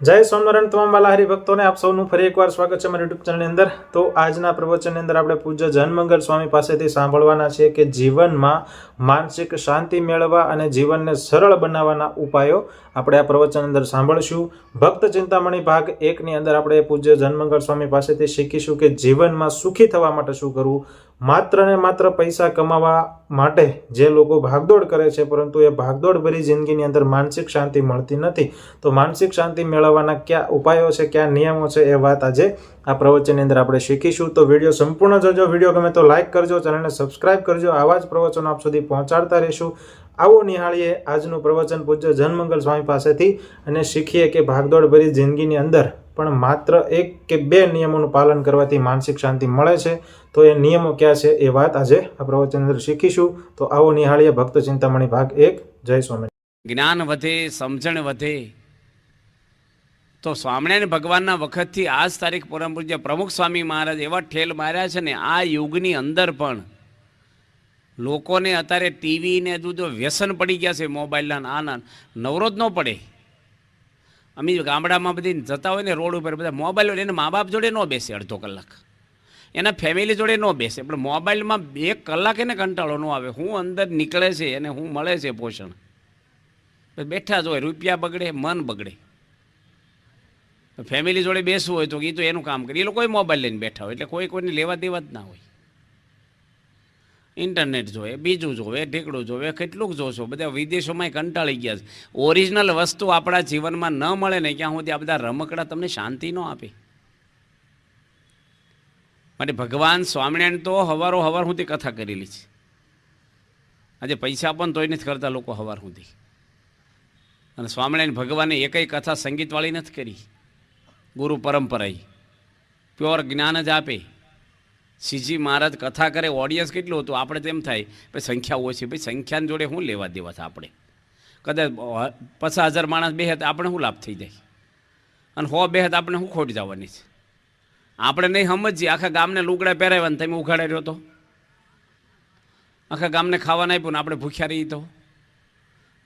જય સ્વામિનારાયણ તમામ વાલા હરિભક્તોને આપ સૌનું ફરી એકવાર સ્વાગત છે મારી યુટ્યુબ ચેનલની અંદર। તો આજના પ્રવચનની અંદર આપણે પૂજ્ય જનમંગલ સ્વામી પાસેથી સાંભળવાના છે કે જીવનમાં માનસિક શાંતિ મેળવવા અને જીવનને સરળ બનાવવાના ઉપાયો આપણે આ પ્રવચન અંદર સાંભળશું। ભક્ત ચિંતામણી ભાગ 1 ની અંદર આપણે પૂજ્ય જનમંગલ સ્વામી પાસેથી શીખીશું કે જીવનમાં સુખી થવા માટે શું કરવું। માત્ર ને માત્ર પૈસા કમાવા માટે જે લોકો ભાગદોડ કરે છે પરંતુ એ ભાગદોડ ભરી જિંદગીની અંદર માનસિક શાંતિ મળતી નથી। તો માનસિક શાંતિ મેળવવાના क्या उपायों છે, क्या નિયમો છે, એ વાત આજે આ પ્રવચનની અંદર આપણે શીખીશું। તો વિડીયો સંપૂર્ણ જોજો। વિડીયો ગમે તો લાઇક કરજો, ચેનલને સબસ્ક્રાઇબ કરજો। આવા જ પ્રવચનો આપ સુધી પહોંચાડતા રહીશું। આવો નિહાળીએ આજનું પ્રવચન પૂજ્ય જનમંગલ સ્વામી પાસેથી અને શીખીએ કે ભાગદોડ ભરી જિંદગીની અંદર પણ માત્ર 1 કે 2 નિયમોનું પાલન કરવાથી માનસિક શાંતિ મળે છે। તો એ નિયમો ક્યાં છે એ વાત આજે આ પ્રવચન અંદર શીખીશું। તો આવો નિહાળીએ ભક્ત ચિંતામણી ભાગ 1। જય સ્વામી। જ્ઞાન વધે, સમજણ વધે તો સ્વામિનારાયણ ભગવાનના વખતથી આજ તારીખ પરમ પૂજ્ય પ્રમુખ સ્વામી મહારાજ એવા ઠેલ માર્યા છે ને આ યુગની અંદર પણ લોકોને અત્યારે ટીવી ને બધું વ્યસન પડી ગયા છે, મોબાઈલના આના નવરો જ ન પડે। અમે ગામડામાં બધી જતા હોય ને રોડ ઉપર બધા મોબાઈલ હોય, એને મા બાપ જોડે ન બેસે અડધો કલાક, એના ફેમિલી જોડે ન બેસે, પણ મોબાઈલમાં 1 કલાક એને કંટાળો ન આવે। હું અંદર નીકળે છે અને હું મળે છે પોષણ, બેઠા જ હોય, રૂપિયા બગડે, મન બગડે। ફેમિલી જોડે બેસવું હોય તો એ તો એનું કામ કરે, એ લોકો મોબાઈલ લઈને બેઠા હોય, એટલે કોઈને લેવા દેવા જ ના હોય। ઇન્ટરનેટ જોવે, બીજું જોવે, ઢીકડું જોવે, કેટલુંક જોશો, બધા વિદેશોમાં કંટાળી ગયા છે। ઓરિજિનલ વસ્તુ આપણા જીવનમાં ન મળે ને ક્યાં સુધી આ બધા રમકડા તમને શાંતિ ન આપે। માટે ભગવાન સ્વામિનારાયણ તો હવાર સુધી કથા કરેલી છે। આજે પૈસા પણ તોય નથી કરતા લોકો હવાર સુધી, અને સ્વામિનારાયણ ભગવાને એકય કથા સંગીતવાળી નથી કરી। ગુરુ પરંપરાએ પ્યોર જ્ઞાન જ આપે। શ્રીજી મહારાજ કથા કરે, ઓડિયન્સ કેટલું હતું આપણે તેમ થાય ભાઈ સંખ્યા ઓછી, ભાઈ સંખ્યાની જોડે શું લેવા દેવા છે આપણે? કદાચ 50,000 માણસ બેહે તો આપણે શું લાભ થઈ જાય, અને 100 બેહે તો આપણે શું ખોટ જવાની છે? આપણે નહીં સમજીએ, આખા ગામને લુગડા પહેરાવ્યા ને તમે ઉઘાડા રહ્યો તો, આખા ગામને ખાવાના આપ્યું ને આપણે ભૂખ્યા રહીએ તો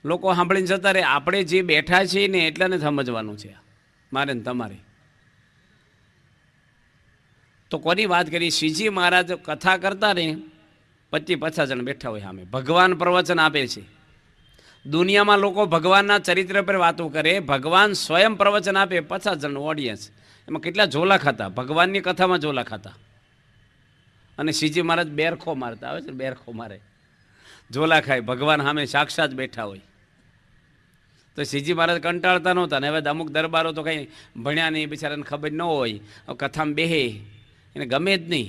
લોકો સાંભળીને જતા રહે। આપણે જે બેઠા છીએ ને એટલાને સમજવાનું છે, મારે ને તમારે। તો કોની વાત કરી? શ્રીજી મહારાજ કથા કરતા ને 25-50 જણ બેઠા હોય સામે, ભગવાન પ્રવચન આપે છે। દુનિયામાં લોકો ભગવાનના ચરિત્ર પર વાતો કરે, ભગવાન સ્વયં પ્રવચન આપે, 50 જણ ઓડિયન્સ, એમાં કેટલા ઝોલા ખાતા, ભગવાનની કથામાં ઝોલા ખાતા। અને શ્રીજી મહારાજ બેરખો મારતા, આવે છે બેરખો મારે, ઝોલા ખાય, ભગવાન સામે સાક્ષાત બેઠા હોય। તો શ્રીજી મહારાજ કંટાળતા નહોતા ને હવે અમુક દરબારો તો કંઈ ભણ્યા નહીં, બિચારાને ખબર ન હોય, કથામાં બેહે, એને ગમે જ નહીં।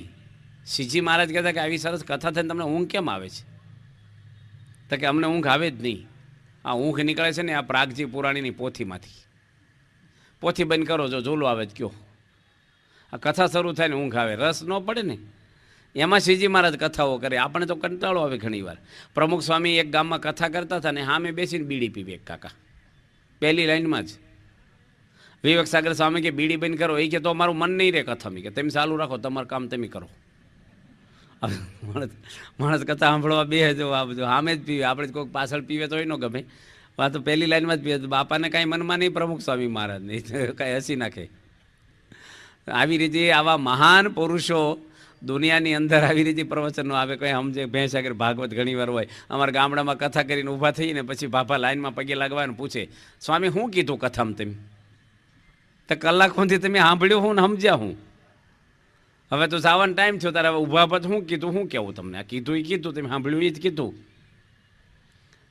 શ્રીજી મહારાજ કહેતા કે આવી સરસ કથા થઈને તમને ઊંઘ કેમ આવે છે? તો કે અમને ઊંઘ આવે જ નહીં, આ ઊંઘ નીકળે છે ને આ પ્રાગજી પુરાણીની પોથીમાંથી। પોથી બંધ કરો, જો ઝોલો આવે જ કયો, આ કથા શરૂ થાય ને ઊંઘ આવે, રસ ન પડે ને એમાં શ્રીજી મહારાજ કથાઓ કરે। આપણે તો કંટાળો આવે ઘણીવાર। પ્રમુખ સ્વામી એક ગામમાં કથા કરતા હતા ને સામે બેસીને બીડી પીવે એક કાકા, પહેલી લાઈનમાં જ। વિવેક સાગર સ્વામી કે બીડી બંધ કરો, એ કે તો અમારું મન નહીં રહે કથામાં, કે તમે ચાલુ રાખો, તમારું કામ તમે કરો। માણસ કથા સાંભળવા બે જો આ બધું સામે જ પીવે, આપણે કોઈક પાછળ પીવે તો ન ગમે, આ તો પહેલી લાઈનમાં જ પીવે। બાપાને કાંઈ મનમાં નહીં, પ્રમુખ સ્વામી મહારાજને કાંઈ હસી નાખે। આવી રીતે આવા મહાન પુરુષો દુનિયાની અંદર આવી રીતે પ્રવચનો આવે, કંઈ સમજે ભેંસ આગળ ભાગવત ઘણી વાર હોય। અમારા ગામડામાં કથા કરીને ઊભા થઈને પછી બાપા લાઈનમાં પગે લાગવાને પૂછે, સ્વામી શું કીધું કથામાં તમે? તો કલાકોથી તમે સાંભળ્યું હું ને સમજ્યા હું? હવે તો જવાનો ટાઈમ થયો, તારે ઊભા પર શું કીધું, શું કહેવું તમને? આ કીધું એ કીધું, તમે સાંભળ્યું એ જ કીધું।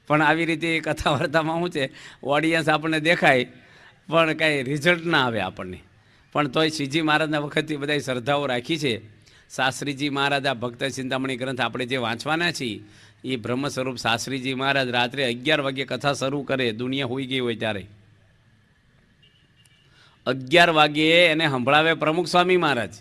પણ આવી રીતે કથા વાર્તામાં શું છે, ઓડિયન્સ આપણને દેખાય પણ કાંઈ રિઝલ્ટ ના આવે આપણને। પણ તોય શ્રીજી મહારાજના વખતથી બધા શ્રદ્ધાઓ રાખી છે। શાસ્ત્રીજી મહારાજ આ ભક્ત ચિંતામણી ગ્રંથ આપણે જે વાંચવાના છીએ એ બ્રહ્મ સ્વરૂપ શાસ્ત્રીજી મહારાજ રાત્રે 11 વાગે કથા શરૂ કરે, દુનિયા હોઈ ગઈ હોય ત્યારે 11 વાગ્યે એને સંભળાવે પ્રમુખ સ્વામી મહારાજ।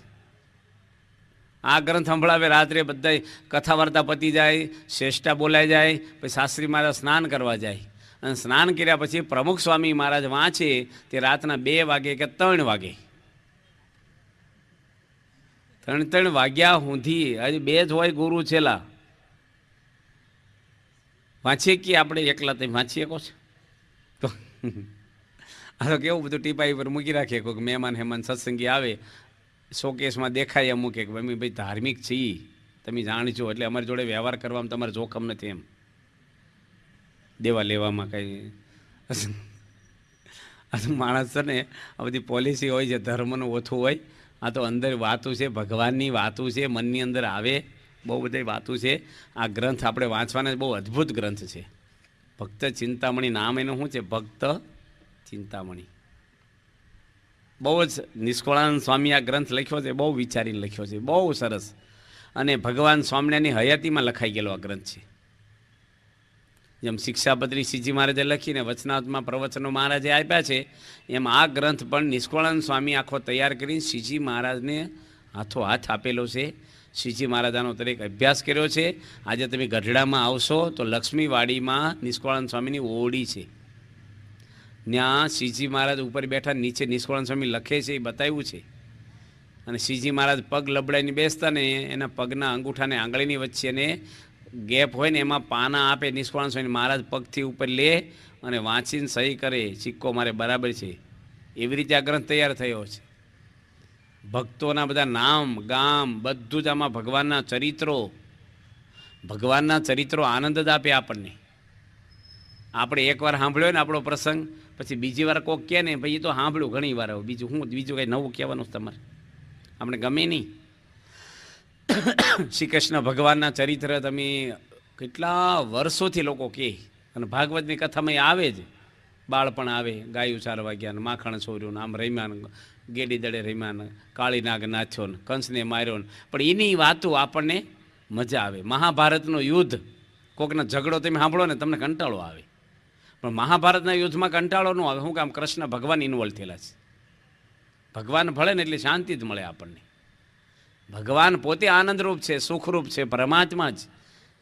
આ ગ્રંથ સંભળાવે રાત્રે, બધા કથા વાર્તા પતી જાય, શ્રેષ્ઠા બોલાઈ જાય, પછી શાસ્ત્રી મહારાજ સ્નાન કરવા જાય, અને સ્નાન કર્યા પછી પ્રમુખ સ્વામી મહારાજ વાંચે તે રાતના 2 વાગે કે 3 વાગે, 3 વાગ્યા સુધી, હજી 2 જ હોય ગુરુ છેલ્લા। વાંચીએ કે આપણે એકલા તમે વાંચી શકો છો તો આ તો કેવું બધું ટીપાઈ પર મૂકી રાખીએ. કોઈક મહેમાન હેમાન સત્સંગી આવે, શોકેસમાં દેખાય એમ મૂકે કે મમ્મી ભાઈ ધાર્મિક છીએ, તમે જાણજો, એટલે અમારી જોડે વ્યવહાર કરવામાં તમારે જોખમ નથી એમ, દેવા લેવામાં કંઈ. આ તો માણસ છે ને આ બધી પોલિસી હોય છે, ધર્મનું ઓછું હોય. આ તો અંદર વાતું છે, ભગવાનની વાતું છે, મનની અંદર આવે, બહુ બધી વાતું છે. આ ગ્રંથ આપણે વાંચવાના બહુ અદ્ભુત ગ્રંથ છે. ભક્ત ચિંતામણી નામ એનું શું છે? ભક્ત ચિંતામણી. બહુ જ નિષ્કળાનંદ સ્વામી આ ગ્રંથ લખ્યો છે, બહુ વિચારીને લખ્યો છે, બહુ સરસ. અને ભગવાન સ્વામિનારાયણની હયાતીમાં લખાઈ ગયેલો આ ગ્રંથ છે. જેમ શિક્ષાપત્રી શ્રીજી મહારાજે લખીને વચનાત્મા પ્રવચનો મહારાજે આપ્યા છે, એમ આ ગ્રંથ પણ નિષ્કળાનંદ સ્વામી આખો તૈયાર કરીને શ્રીજી મહારાજને હાથો હાથ આપેલો છે. શ્રીજી મહારાજાનો દરેક અભ્યાસ કર્યો છે. આજે તમે ગઢડામાં આવશો તો લક્ષ્મીવાડીમાં નિષ્કળાનંદ સ્વામીની ઓરડી છે. ત્યાં શ્રીજી મહારાજ ઉપર બેઠા, નીચે નિષ્કળાનંદ સ્વામી લખે છે, એ બતાવ્યું છે. અને શ્રીજી મહારાજ પગ લબડાઈને બેસતા ને એના પગના અંગૂઠાને આંગળીની વચ્ચેને ગેપ હોય ને એમાં પાના આપે નિષ્કળાનંદ સ્વામી. મહારાજ પગથી ઉપર લે અને વાંચીને સહી કરે, સિક્કો મારે બરાબર છે. એવી રીતે આ ગ્રંથ તૈયાર થયો છે. ભક્તોના બધા નામ ગામ બધું જ આમાં ભગવાનના ચરિત્રો આનંદ જ આપે આપણને. આપણે એકવાર સાંભળ્યો ને આપણો પ્રસંગ, પછી બીજી વાર કોક કહે ને ભાઈ એ તો સાંભળ્યું ઘણી વાર, હવે બીજું કંઈ નવું કહેવાનું તમારે, આપણે ગમે નહીં. શ્રી કૃષ્ણ ભગવાનના ચરિત્ર તમે કેટલા વર્ષોથી લોકો કહે, અને ભાગવતની કથામાં એ આવે જ. બાળપણ આવે, ગાયું ચારવા ગયા ને માખણ છોર્યું ને આમ રમ્યા ને ગેડી દડે રમ્યા ને કાળી નાગ નાચ્યો ને કંસને માર્યો ને, પણ એની વાતો આપણને મજા આવે. મહાભારતનું યુદ્ધ, કોકનો ઝઘડો તમે સાંભળો ને તમને કંટાળો આવે, પણ મહાભારતના યુદ્ધમાં કંટાળો ન આવે. શું કામ? કૃષ્ણ ભગવાન ઇન્વોલ્વ થયેલા છે. ભગવાન ભળે ને એટલે શાંતિ જ મળે આપણને. ભગવાન પોતે આનંદરૂપ છે, સુખરૂપ છે, પરમાત્મા જ.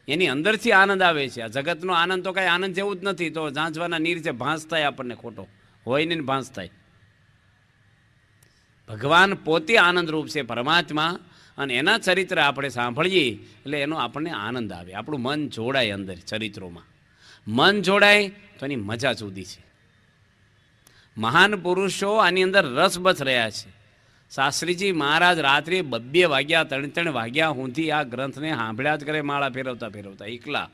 એની અંદરથી આનંદ આવે છે. આ જગતનો આનંદ તો કાંઈ આનંદ જેવું જ નથી. તો ઝાંઝવાના નીર છે, ભાંસ થાય આપણને, ખોટો હોય ને ભાંસ થાય. ભગવાન પોતે આનંદરૂપ છે, પરમાત્મા, અને એના ચરિત્ર આપણે સાંભળીએ એટલે એનો આપણને આનંદ આવે. આપણું મન જોડાય અંદર ચરિત્રોમાં. મન જોડાય તો એની મજા જુદી છે. મહાન પુરુષો આની અંદર રસબસ રહ્યા છે. શાસ્ત્રીજી મહારાજ રાત્રે 2 વાગ્યા 3 વાગ્યા સુધી આ ગ્રંથને સાંભળ્યા જ કરે, માળા ફેરવતા એકલા.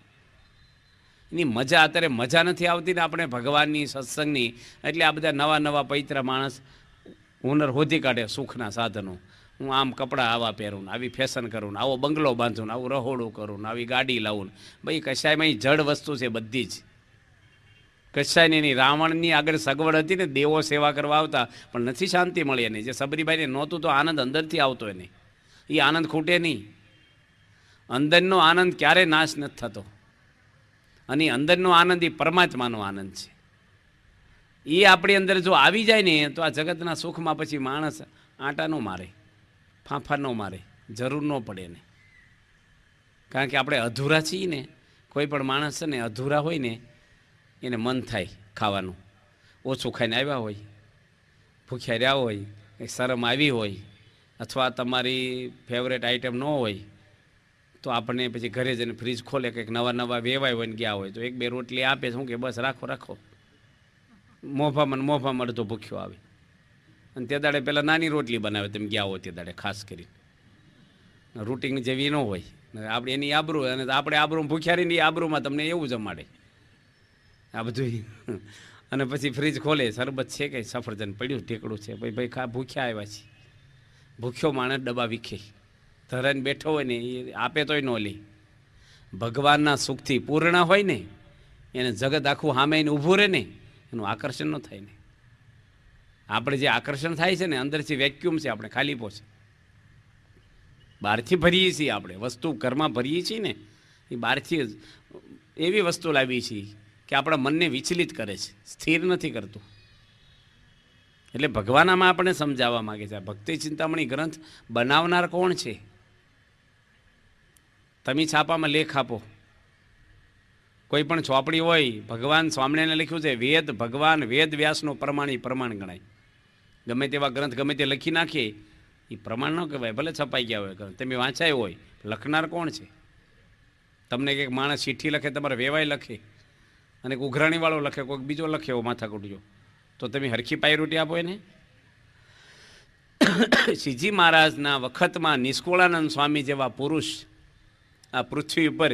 એની મજા અત્યારે મજા નથી આવતી ને આપણે ભગવાનની સત્સંગની. એટલે આ બધા નવા પવિત્ર માણસ હુનર શોધી કાઢે સુખના સાધનો. હું આમ કપડાં આવા પહેરું ને આવી ફેશન કરું ને આવો બંગલો બાંધું ને આવું રહોડું કરું ને આવી ગાડી લાવું ને. ભાઈ કશાયમાં જડ વસ્તુ છે બધી જ. કશાયની એની રાવણની આગળ સગવડ હતી ને, દેવો સેવા કરવા આવતા, પણ નથી શાંતિ મળી એને. જે સબરીબાઈને નહોતું તો આનંદ અંદરથી આવતો એને. એ આનંદ ખૂટે નહીં. અંદરનો આનંદ ક્યારે નાશ નથી થતો. અને અંદરનો આનંદ એ પરમાત્માનો આનંદ છે. એ આપણી અંદર જો આવી જાય ને તો આ જગતના સુખમાં પછી માણસ આંટા ન મારે, ફાંફા ન મારે, જરૂર ન પડે ને. કારણ કે આપણે અધૂરા છીએ ને. કોઈ પણ માણસ છે ને અધૂરા હોય ને એને મન થાય ખાવાનું. ઓછું ખાઈને આવ્યા હોય, ભૂખ્યા રહ્યા હોય, કંઈક શરમ આવી હોય, અથવા તમારી ફેવરેટ આઈટમ ન હોય, તો આપણને પછી ઘરે જઈને ફ્રીજ ખોલે, કંઈક નવા વેવાય હોય ને ગયા હોય તો 1-2 રોટલી આપે. શું કે બસ રાખો. મોભામાં અડધો ભૂખ્યો આવે. અને તે દાડે પહેલાં નાની રોટલી બનાવે તમે ગયા હોય તે દાડે, ખાસ કરીને રૂટિન જેવી ન હોય. આપણે એની આબરૂ, અને આપણે આબરૂ ભૂખ્યા રહીને એ આબરૂમાં તમને એવું જમાડે આ બધું. અને પછી ફ્રીજ ખોલે, શરબત છે કે સફરજન પડ્યું, ઢેકડું છે, ભાઈ ભૂખ્યા આવ્યા છે. ભૂખ્યો માણસ ડબ્બા વીખે, ધરાઈને બેઠો હોય ને એ આપે તોય ન લે. ભગવાનના સુખથી પૂર્ણ હોય ને એને જગત આખું સામે એને ઊભું રહે ને એનું આકર્ષણ ન થાય ને. આપણે જે આકર્ષણ થાય છે ને અંદરથી વેક્યુમ છે, આપણે ખાલી પહોંચે. બહારથી ભરીએ છીએ આપણે વસ્તુ, ઘરમાં ભરીએ છીએ ને એ બહારથી એવી વસ્તુ લાવીએ છીએ કે આપણા મનને વિચલિત કરે છે, સ્થિર નથી કરતું. એટલે ભગવાન આમાં આપણને સમજાવવા માગે છે. ભક્તિ ચિંતામણી ગ્રંથ બનાવનાર કોણ છે? તમે છાપામાં લેખ આપો, કોઈ પણ ચોપડી હોય, ભગવાન સ્વામિનારાયણે લખ્યું છે વેદ ભગવાન વેદ વ્યાસનો પ્રમાણ ગણાય. ગમે તેવા ગ્રંથ ગમે તે લખી નાખીએ એ પ્રમાણ ન કહેવાય. ભલે છપાઈ ગયા હોય ગ્રંથ, તમે વાંચાયો હોય, લખનાર કોણ છે? તમને કંઈક માણસ ચિઠ્ઠી લખે, તમારે વેવાય લખે, અને ઉઘરાણીવાળો લખે, કોઈક બીજો લખે, એવો માથા કૂટજો. તો તમે હરખી પાયરોટી આપો એને. શ્રીજી મહારાજના વખતમાં નિષ્કુળાનંદ સ્વામી જેવા પુરુષ આ પૃથ્વી ઉપર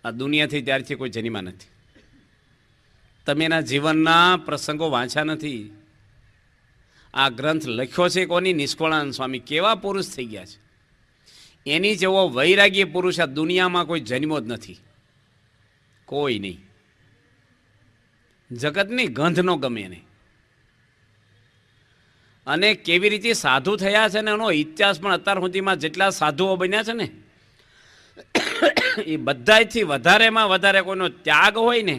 આ દુનિયાથી ત્યારથી કોઈ જન્મા નથી. તમે એના જીવનના પ્રસંગો વાંચ્યા નથી. આ ગ્રંથ લખ્યો છે કોની? નિષ્કુળાનંદ સ્વામી. કેવા પુરુષ થઈ ગયા છે! એની જેવો વૈરાગી પુરુષ આ દુનિયામાં કોઈ જન્મો જ નથી, કોઈ નહીં. જગતની ગંધ નો ગમે એને. અને કેવી રીતે સાધુ થયા છે ને એનો ઇતિહાસ પણ અત્યાર સુધીમાં જેટલા સાધુઓ બન્યા છે ને એ બધાથી વધારેમાં વધારે કોઈનો ત્યાગ હોય ને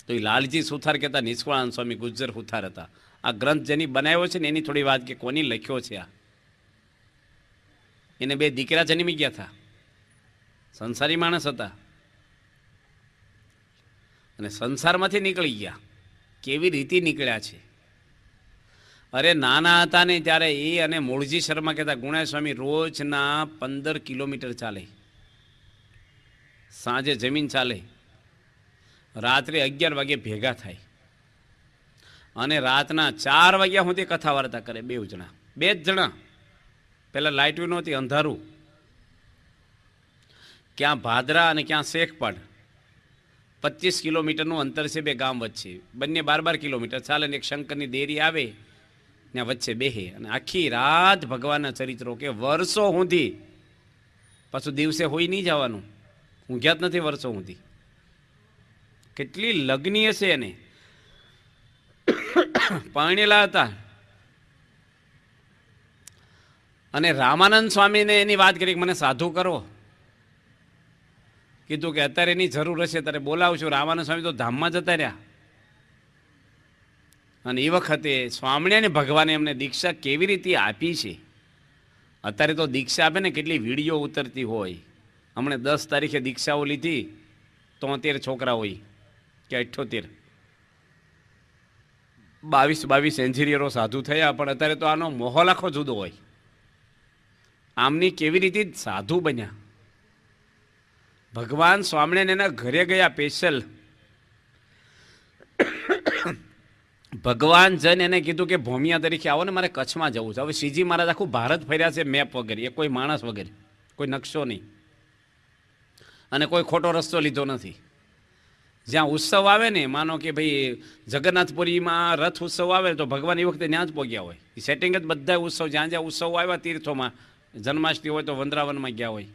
તો એ લાલજી સુથાર કહેતા નિષ્કુળાનંદ સ્વામી ગુજ્જર સુથાર હતા. આ ગ્રંથ જેની બનાવ્યો છે ને એની થોડી વાત કે કોની લખ્યો છે આ. એને 2 દીકરા જન્મી ગયા હતા, સંસારી માણસ હતા અને સંસારમાંથી નીકળી ગયા. કેવી રીતે નીકળ્યા છે! અરે નાના હતા ને ત્યારે એ અને મૂળજી શર્મા કહેતા ગુણા સ્વામી રોજના 15 કિલોમીટર ચાલે, સાંજે જમીન ચાલે, રાત્રે 11 વાગે ભેગા થાય અને રાતના 4 વાગ્યા સુધી કથા વાર્તા કરે. 2 જણા, 2 જ જણા. પહેલાં લાઇટ નહોતી, અંધારું. ક્યાં ભાદરા અને ક્યાં શેખપાડ. 25 કિલોમીટરનું અંતર છે 2 ગામ વચ્ચે. બંને 12 કિલોમીટર ચાલે ને એક શંકરની દેરી આવે ત્યાં વચ્ચે બેહે અને આખી રાત ભગવાનના ચરિત્રો કે વર્ષો સુધી. પાછું દિવસે હોઈ નહીં જવાનું, ઊંઘ્યા જ નથી વર્ષો સુધી. કેટલી લગ્ની હશે એને. પરણેલા હતા. અને રામાનંદ સ્વામીને એની વાત કરી કે મને સાધુ કરો. કીધું કે અત્યારે એની જરૂર હશે ત્યારે બોલાવશું. રામાનંદ સ્વામી તો ધામમાં જતા રહ્યા. અને એ વખતે સ્વામિનારાયણ ભગવાને એમને દીક્ષા કેવી રીતે આપી છે. અત્યારે તો દીક્ષા આપે ને કેટલી વિડીયો ઉતરતી હોય. હમણે 10 તારીખે દીક્ષાઓ લીધી, 73 છોકરા હોય કે 78, 22 એન્જિનિયરો સાધુ થયા. પણ અત્યારે તો આનો માહોલ આખો જુદો હોય. આમની કેવી રીતે સાધુ બન્યા. ભગવાન સ્વામિનારાયણ એના ઘરે ગયા સ્પેશિયલ. ભગવાન જન એને કીધું કે ભોમિયા તરીકે આવો ને મારે કચ્છમાં જવું છે. હવે શ્રીજી મહારાજ આખું ભારત ફર્યા છે મેપ વગેરે, એ કોઈ માણસ વગેરે, કોઈ નકશો નહીં અને કોઈ ખોટો રસ્તો લીધો નથી. જ્યાં ઉત્સવ આવે ને, માનો કે ભાઈ જગન્નાથપુરીમાં રથ ઉત્સવ આવે તો ભગવાન એ વખતે ત્યાં જ પહોંચ્યા હોય. એ સેટિંગ જ બધા ઉત્સવ જ્યાં જ્યાં ઉત્સવ આવ્યા તીર્થોમાં, જન્માષ્ટમી હોય તો વંદરાવનમાં ગયા હોય.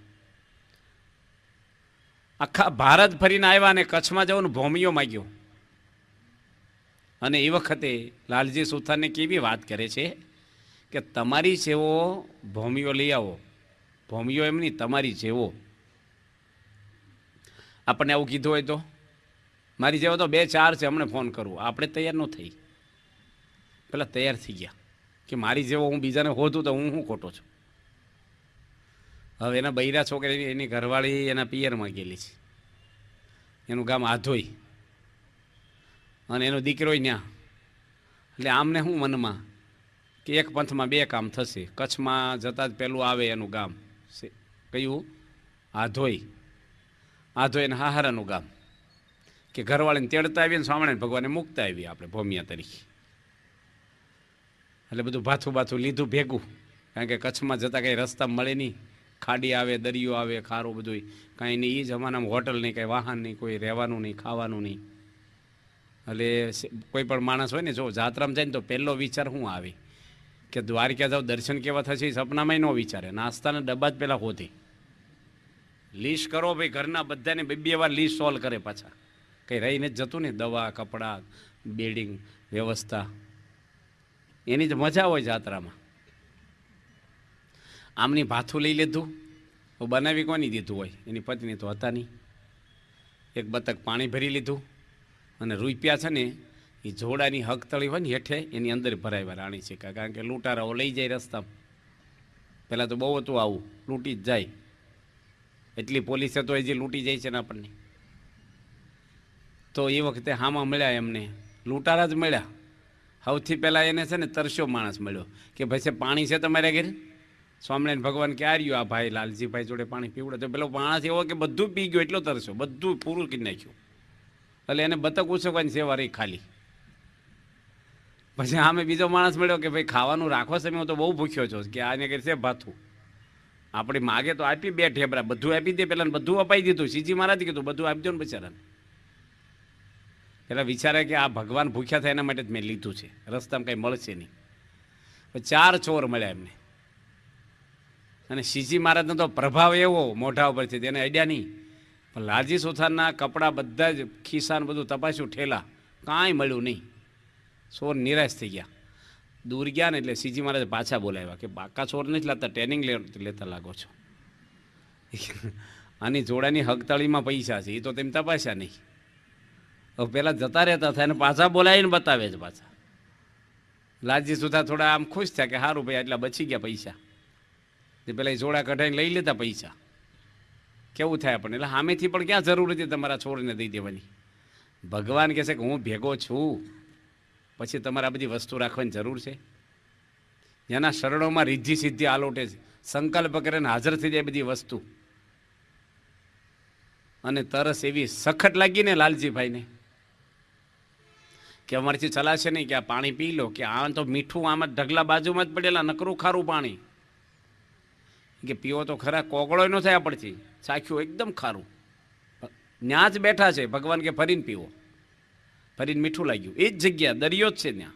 આખા ભારત ફરીને આવ્યા અને કચ્છમાં જવાનું ભોમિયો માગ્યો. અને એ વખતે લાલજી સુથારને કેવી વાત કરે છે કે તમારી જેવો ભોમિયો લઈ આવો. ભોમિયો એમ નહીં, તમારી જેવો. આપણને આવું કીધું હોય તો મારી જેવો તો 2-4 છે, હમણાં ફોન કરું. આપણે તૈયાર ન થઈ. પેલા તૈયાર થઈ ગયા કે મારી જેવો હું બીજાને હોતું તો હું ખોટો છું. હવે એના બૈરા છોકરી એની ઘરવાળી એના પિયરમાં ગયેલી છે. એનું ગામ આધોઈ અને એનો દીકરો ત્યાં. એટલે આમને શું મનમાં કે એક પંથમાં 2 કામ થશે. કચ્છમાં જતાં જ પહેલું આવે એનું ગામ કયું? આધોઈ. આધોઈ અને હાહારાનું ગામ. કે ઘરવાળીને તેડતા આવીએ ને સ્વામિનારાયણ ભગવાને મૂકતા આવીએ આપણે ભોમિયા તરીકે. એટલે બધું ભાથું લીધું ભેગું. કારણ કે કચ્છમાં જતાં કંઈ રસ્તા મળે નહીં. ખાડી આવે, દરિયો આવે, ખારો બધું કાંઈ નહીં. એ જમાનામાં હોટલ નહીં, કાંઈ વાહન નહીં, કોઈ રહેવાનું નહીં, ખાવાનું નહીં. એટલે કોઈ પણ માણસ હોય ને, જો જાત્રામાં જાય ને તો પહેલો વિચાર શું આવે કે દ્વારકા જાવ દર્શન કેવા થશે, સપનામાં ન વિચારે. નાસ્તાના ડબ્બા જ પહેલાં હોતી લિસ્ટ કરો ભાઈ. ઘરના બધાને 2 વાર લિસ્ટ સોલ્વ કરે પાછા. કંઈ રહીને જ જતું ને, દવા, કપડાં, બેડિંગ વ્યવસ્થા. એની જ મજા હોય જાત્રામાં. આમની ભાથું લઈ લીધું. બનાવી કોની દીધું હોય? એની પત્ની તો હતા નહીં. એક બતક પાણી ભરી લીધું અને રૂપિયા છે ને એ જોડાની હકતળી હોય ને હેઠે એની અંદર ભરાવ્યા રાણી સિક્કા. કારણ કે લૂંટારાઓ લઈ જાય રસ્તામાં. પહેલાં તો બહુ હતું આવું, લૂંટી જ જાય. એટલી પોલીસે તો હજી લૂંટી જાય છે ને આપણને. તો એ વખતે હામાં મળ્યા એમને લૂંટારા જ મળ્યા. સૌથી પહેલાં એને છે ને તરસ્યો માણસ મળ્યો કે ભાઈ છે પાણી છે તમારા ઘરે? સ્વામિનારાયણ ભગવાન કે આ રહ્યું આ ભાઈ લાલજીભાઈ જોડે પાણી પીવડે. તો પેલો માણસ એવો કે બધું પી ગયો, એટલો તરસ્યો, બધું પૂરું કરી નાખ્યું. એટલે એને બતક ઉછકવાની સેવા રહી ખાલી. પછી આમે બીજો માણસ મળ્યો કે ભાઈ ખાવાનું રાખો છે, હું તો બહુ ભૂખ્યો છું કે આને કહે છે ભાથું આપણી માગે તો આપી, 2 ઠેબરા બધું આપી દે, પેલા બધું અપાઈ દીધું. શ્રીજી મહારાજ કીધું બધું આપી દો ને બિચારાને. પેલા વિચારે કે આ ભગવાન ભૂખ્યા થાય એના માટે જ મેં લીધું છે, રસ્તામાં કંઈ મળશે નહીં. 4 ચોર મળ્યા એમને, અને શ્રીજી મહારાજનો તો પ્રભાવ એવો મોઢા ઉપર છે તેને અડ્યા નહીં. પણ લાલજી સુથારના કપડાં બધા જ ખિસ્સાને બધું તપાસ્યું, ઠેલા કાંઈ મળ્યું નહીં. ચોર નિરાશ થઈ ગયા. દૂર ગયા ને એટલે શ્રીજી મહારાજ પાછા બોલાવ્યા કે પાકા ચોર નથી લાગતા, ટ્રેનિંગ લેતા લાગો છો. આની જોડાની હકતાળીમાં પૈસા છે, એ તો તેમ તપાસ્યા નહીં. હવે પહેલાં જતા રહેતા થાય ને પાછા બોલાવીને બતાવે છે પાછા. લાલજી સુથાર થોડા આમ ખુશ થયા કે સારું ભાઈ આટલા બચી ગયા પૈસા. તે પેલા એ જોડા કઢાઈને લઈ લેતા પૈસા. કેવું થાય પણ, એટલે સામેથી પણ ક્યાં જરૂર હતી તમારા છોડને દઈ દેવાની. ભગવાન કહે છે કે હું ભેગો છું, પછી તમારે આ બધી વસ્તુ રાખવાની જરૂર છે? જેના શરણોમાં રિદ્ધિ સિદ્ધિ આલોટે છે, સંકલ્પ કરે ને હાજર થઈ જાય બધી વસ્તુ. અને તરસ એવી સખત લાગી ને લાલજીભાઈને કે અમારથી ચલાશે નહીં, કે આ પાણી પી લો, કે આ તો મીઠું આમાં ઢગલા બાજુમાં જ પડેલા, નકરું ખારું પાણી. કે પીવો તો ખરા, કોગળો ન થાય પડતી, ચાખ્યું એકદમ ખારું. ત્યાં જ બેઠા છે ભગવાન કે ફરીને પીવો. ફરીને મીઠું લાગ્યું, એ જ જગ્યા દરિયો જ છે ત્યાં.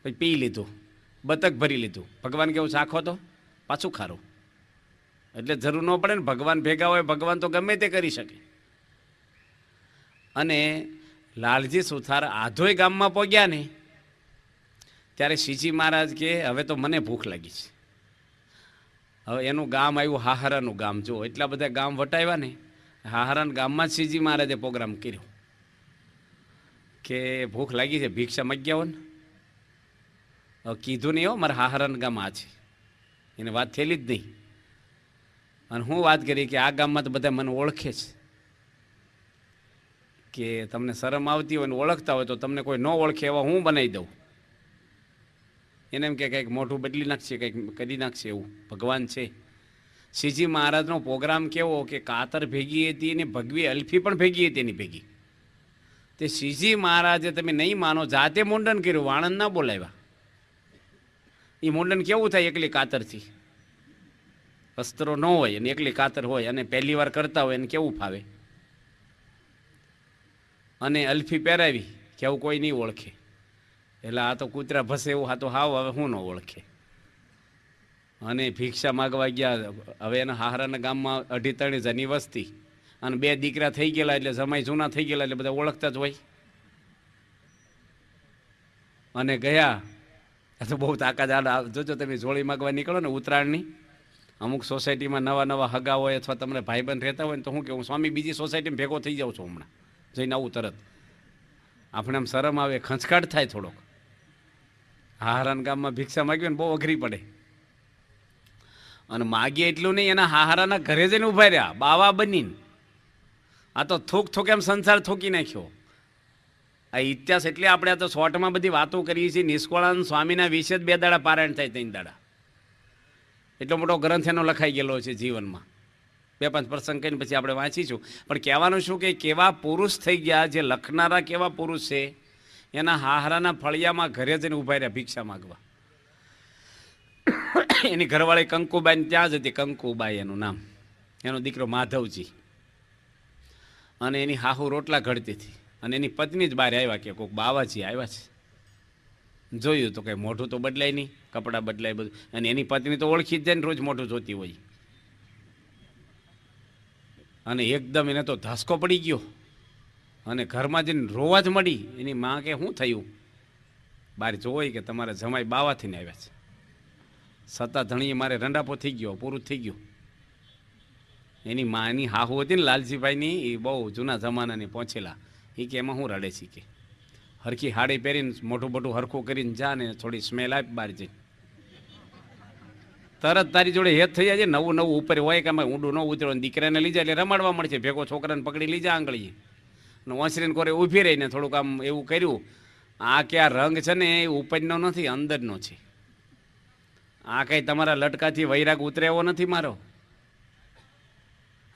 પછી પી લીધું, બતક ભરી લીધું. ભગવાન કેવું ચાખો તો પાછું ખારું. એટલે જરૂર ન પડે ને, ભગવાન ભેગા હોય, ભગવાન તો ગમે તે કરી શકે. અને લાલજી સુથાર આધોઈ ગામમાં પહોંચ્યા ને ત્યારે શ્રીજી મહારાજ કે હવે તો મને ભૂખ લાગી છે. હવે એનું ગામ આવ્યું હાહરાનું ગામ. જો એટલા બધા ગામ વટાવ્યા ને, હાહરાના ગામમાં જ શ્રીજી મહારાજે પ્રોગ્રામ કર્યો કે ભૂખ લાગી છે, ભિક્ષા માગ્યા હો ને. હવે કીધું નહીં હો મારા હાહરાના ગામ આ છે, એને વાત થયેલી જ નહીં. અને હું વાત કરી કે આ ગામમાં તો બધા મને ઓળખે છે, કે તમને શરમ આવતી હોય ને ઓળખતા હોય તો તમને કોઈ ન ઓળખે એવા હું બનાવી દઉં. એને એમ કે કંઈક મોઢું બદલી નાખશે, કંઈક કરી નાખશે, એવું ભગવાન છે. શ્રીજી મહારાજનો પ્રોગ્રામ કેવો કે કાતર ભેગી હતી અને ભગવી અલ્ફી પણ ભેગી હતી એની ભેગી. તે શ્રીજી મહારાજે, તમે નહીં માનો, જાતે મુંડન કર્યું, વાણંદ ના બોલાવ્યા. એ મુંડન કેવું થાય એકલી કાતરથી? વસ્ત્રો ન હોય અને એકલી કાતર હોય અને પહેલી વાર કરતા હોય એને કેવું ફાવે? અને અલ્ફી પહેરાવી કે આવું કોઈ નહીં ઓળખે. એટલે આ તો કૂતરા ભસે એવું, આ તો હાવ હવે હું ન ઓળખે. અને ભિક્ષા માગવા ગયા. હવે એના હાહરાના ગામમાં 2.5 હજારની વસ્તી અને 2 દીકરા થઈ ગયેલા, એટલે જમાઈ જૂના થઈ ગયેલા, એટલે બધા ઓળખતા જ હોય. અને ગયા. આ તો બહુ તાકાત આડા. જોજો તમે જોડી માગવા નીકળો ને ઉત્તરાયણની, અમુક સોસાયટીમાં નવા હગા હોય અથવા તમને ભાઈબંધ રહેતા હોય ને તો હું કે હું સ્વામી બીજી સોસાયટીમાં ભેગો થઈ જાઉં છું હમણાં જઈને આવું તરત. આપણે આમ શરમ આવે, ખંચકાટ થાય થોડોક. હાહરાના ગામમાં ભિક્ષા માગવી ને બહુ અઘરી પડે. અને માગીએ એટલું નહીં, એના હાહરાના ઘરે જઈને ઉભા રહ્યા બાવા બનીને. આ તો થોક એમ સંસાર થોકી નાખ્યો. આ ઇતિહાસ એટલે આપણે આ તો શોર્ટમાં બધી વાતો કરીએ છીએ. નિષ્કોળાનંદ સ્વામીના વિશે જ 2 દાડા પારાયણ થાય, 3 દાડા. એટલો મોટો ગ્રંથ એનો લખાઈ ગયેલો છે જીવનમાં. 2-5 પ્રસંગ કહીને પછી આપણે વાંચીશું. પણ કહેવાનું શું કે કેવા પુરુષ થઈ ગયા, જે લખનારા કેવા પુરુષ છે. એના હાહરાના ફળિયામાં ઘરે જઈને ઉભા રહ્યા ભિક્ષા માગવા. એની ઘરવાળી કંકુબાઈ ત્યાં જ હતી, કંકુબાઈ એનું નામ, એનો દીકરો માધવજી. અને એની હાહુ રોટલા ઘડતી હતી. અને એની પત્ની જ બહાર આવ્યા કે કોઈક બાવાજી આવ્યા છે. જોયું તો કંઈ મોઢું તો બદલાય નહીં, કપડાં બદલાય બધું. અને એની પત્ની તો ઓળખી જ જાય ને, રોજ મોઢું જોતી હોય. અને એકદમ એને તો ધસકો પડી ગયો અને ઘરમાં જઈને રોવા જ મળી. એની માં કે શું થયું? બહાર જોઈ કે તમારા જમાઈ બાવાથીને આવ્યા છે. સત્તા ધણીએ મારે રંડાપો થઈ ગયો, પૂરું થઈ ગયું. એની માની હાહુ હતી ને લાલજીભાઈની, એ બહુ જૂના જમાનાની પહોંચેલા. એ કે એમાં હું રડે છે કે હરખી હાડી પહેરીને મોટું મોટું હરખું કરીને જા ને થોડી સ્મેલ આપી બહાર જઈને. તરત તારી જોડે હેત થઈ જાય. નવું ઉપર હોય કે ઊંડું ન ઉતરો, દીકરાને લઈ જાય એટલે રમાડવા મળશે. ભેગો છોકરાને પકડી લઈ જાય આંગળીએ અને ઓસરીને કોરે ઊભી રહીને થોડુંક આમ એવું કર્યું. આ કે આ રંગ છે ને એ ઉપરનો નથી, અંદરનો છે. આ કંઈ તમારા લટકાથી વૈરાગ ઉતરે એવો નથી મારો.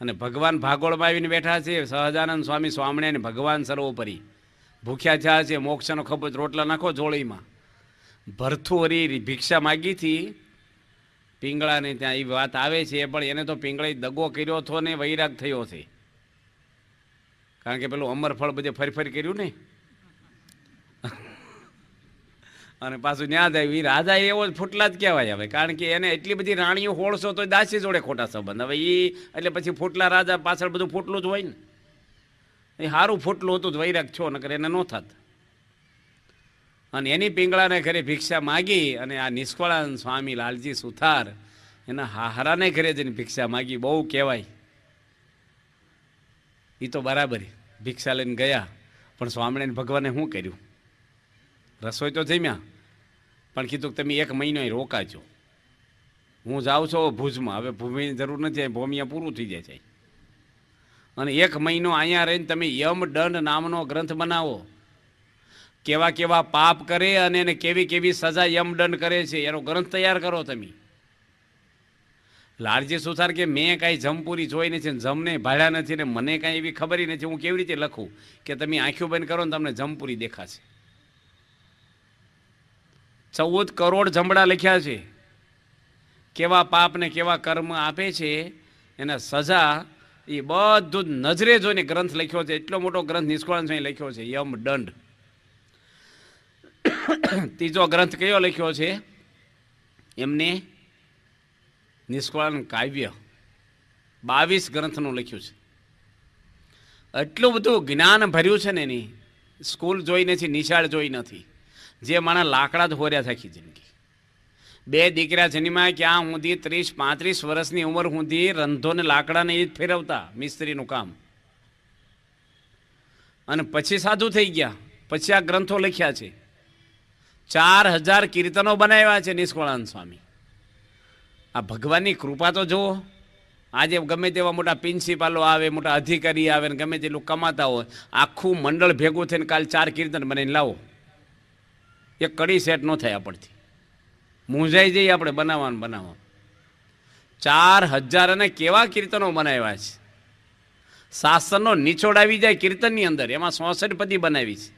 અને ભગવાન ભાગોળમાં આવીને બેઠા છે. સહજાનંદ સ્વામી સ્વામિનારાયણ ભગવાન સર્વોપરી. ભૂખ્યા થયા છે, મોક્ષનો ખબર રોટલા નાખો જોળીમાં. ભરથુરી ભિક્ષા માગી હતી પિંગળાને ત્યાં, એ વાત આવે છે. પણ એને તો પિંગળાએ દગો કર્યો હતો ને વૈરાગ થયો છે, કારણ કે પેલું અમરફળ બધે ફરી કર્યું ને, અને પાછું ન્યાદ આવ્યું. એ રાજા એવો ફૂટલા જ કહેવાય હવે, કારણ કે એને એટલી બધી રાણીઓ હોળશો તો દાસી જોડે ખોટા સંબંધ. હવે એ એટલે પછી ફૂટલા રાજા પાછળ બધું ફૂટલું જ હોય ને, એ સારું ફૂટલું હતું જ, વૈરાગ છો નકર એને ન થાત. અને એની પિંગળાને ઘરે ભિક્ષા માગી, અને આ નિષ્કળાનંદ સ્વામી લાલજી સુથાર એના હારાને ઘરે જઈને ભિક્ષા માગી. બહુ કહેવાય. એ તો બરાબર ભિક્ષા લઈને ગયા, પણ સ્વામિનારાયણ ભગવાને શું કર્યું? રસોઈ તો જમ્યા, પણ કીધું કે તમે 1 મહિનો રોકાજો, હું જાઉં છું ભુજમાં. હવે ભૂમિની જરૂર નથી, ભૂમિયા પૂરું થઈ જાય છે. અને 1 મહિનો અહીંયા રહીને તમે યમદંડ નામનો ગ્રંથ બનાવો. કેવા કેવા પાપ કરે અને એને કેવી કેવી સજા યમદંડ કરે છે, એનો ગ્રંથ તૈયાર કરો તમે. લાલજી સુથાર કે મેં કાંઈ જમપુરી જોઈ નથી, જમને ભાડ્યા નથી, ને મને કાંઈ એવી ખબર નથી, હું કેવી રીતે લખું કે તમે આંખો બંધ કરો ને તમને જમપુરી દેખાશે. 14 કરોડ જમડા લખ્યા છે. કેવા પાપ ને કેવા કર્મ આપે છે, એના સજા એ બધું જ નજરે જોઈને ગ્રંથ લખ્યો છે. એટલો મોટો ગ્રંથ નિષ્કળાનંદ સ્વામી લખ્યો છે, યમદંડ. ત્રીજો ગ્રંથ કયો લખ્યો છે એમને? નિષ્કળાનંદ કાવ્ય. 22 ગ્રંથનું લખ્યું છે. એટલું બધું જ્ઞાન ભર્યું છે ને, એની સ્કૂલ જોઈ નથી, નિશાળ જોઈ નથી. જે માણસ લાકડા જ હોર્યા આખી જિંદગી. 2 દીકરા જન્મ્યા, ક્યાં સુધી 30-35 વર્ષની ઉંમર સુધી રંધોને લાકડાને એ જ ફેરવતા, મિસ્ત્રીનું કામ. અને પછી સાધુ થઈ ગયા, પછી આ ગ્રંથો લખ્યા છે. 4000 કીર્તનો બનાવ્યા છે નિષ્કળાનંદ સ્વામી. આ ભગવાનની કૃપા તો જુઓ. આજે ગમે તેવા મોટા પ્રિન્સિપાલો આવે, મોટા અધિકારી આવે, ને ગમે તેટલું કમાતા હોય, આખું મંડળ ભેગું થઈને કાલ 4 કીર્તન બનાવીને લાવો, એક કડી સેટ ન થાય આપણથી. મૂંઝાઈ જઈએ આપણે બનાવવા. 4000 અને કેવા કીર્તનો બનાવ્યા છે. શાસનનો નિચોડ આવી જાય કીર્તનની અંદર, એમાં 66 પદી બનાવી છે.